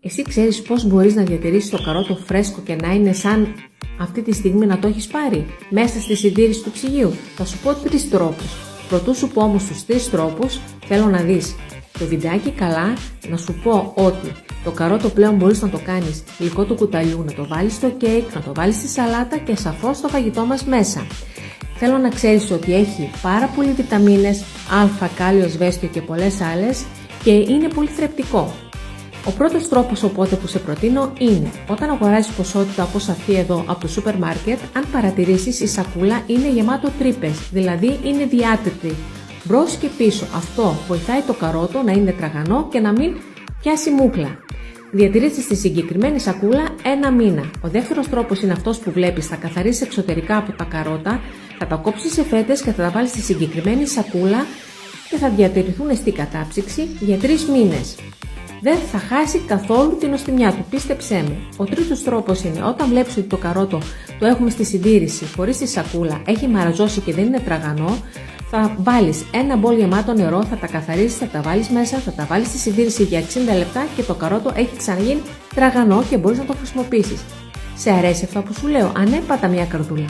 Εσύ ξέρεις πώς μπορείς να διατηρήσεις το καρότο φρέσκο και να είναι σαν αυτή τη στιγμή να το έχεις πάρει μέσα στη συντήρηση του ψυγείου? Θα σου πω 3 τρόπους. Προτού σου πω όμως τους 3 τρόπους, θέλω να δεις το βιντεάκι καλά, να σου πω ότι το καρότο πλέον μπορείς να το κάνεις υλικό του κουταλιού, να το βάλεις στο κέικ, να το βάλεις στη σαλάτα και σαφώς στο φαγητό μας μέσα. Θέλω να ξέρεις ότι έχει πάρα πολλοί βιταμίνες, α, κάλιο, ασβέστιο και πολλές άλλες και είναι πολύ θρεπτικό. Ο πρώτος τρόπος οπότε που σε προτείνω είναι όταν αγοράζεις ποσότητα όπως αυτή εδώ από το σούπερ μάρκετ, αν παρατηρήσεις η σακούλα είναι γεμάτο τρύπες, δηλαδή είναι διάτετη μπρος και πίσω. Αυτό βοηθάει το καρότο να είναι τραγανό και να μην πιάσει μούκλα. Διατηρήσεις στη συγκεκριμένη σακούλα 1 μήνα. Ο δεύτερος τρόπος είναι αυτός που βλέπεις. Θα καθαρίσεις εξωτερικά από τα καρότα, θα τα κόψεις σε φέτες και θα τα βάλεις στη συγκεκριμένη σακούλα και θα διατηρηθούν στην κατάψυξη για 3 μήνες. Δεν θα χάσει καθόλου την νοστιμιά του, πίστεψέ μου. Ο τρίτος τρόπος είναι όταν βλέπεις ότι το καρότο το έχουμε στη συντήρηση χωρίς τη σακούλα, έχει μαραζώσει και δεν είναι τραγανό, θα βάλεις ένα μπολ γεμάτο νερό, θα τα καθαρίσεις, θα τα βάλεις μέσα, θα τα βάλεις στη συντήρηση για 60 λεπτά και το καρότο έχει ξαναγίνει τραγανό και μπορείς να το χρησιμοποιήσεις. Σε αρέσει αυτό που σου λέω? Ανέπατα μια καρδούλα.